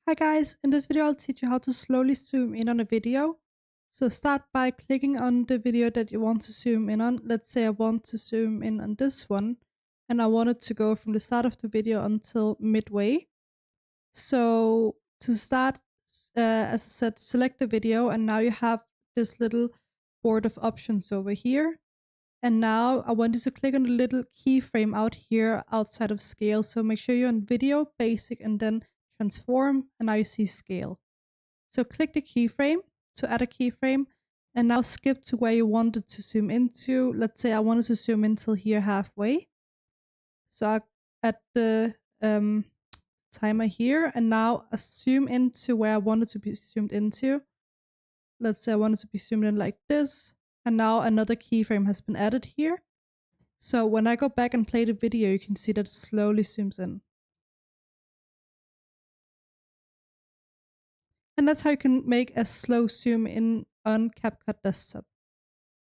Hi guys, in this video I'll teach you how to slowly zoom in on a video. So start by clicking on the video that you want to zoom in on. Let's say I want to zoom in on this one and I want it to go from the start of the video until midway. So to start, as I said, select the video and now you have this little board of options over here. And now I want you to click on the little keyframe out here outside of scale. So make sure you're on video, basic, and then transform, and now you see scale. So click the keyframe to add a keyframe, and now skip to where you wanted to zoom into. Let's say I wanted to zoom in till here halfway. So I add the timer here, and now I zoom into where I wanted to be zoomed into. Let's say I wanted to be zoomed in like this. And now another keyframe has been added here. So when I go back and play the video, you can see that it slowly zooms in. And that's how you can make a slow zoom in on CapCut Desktop.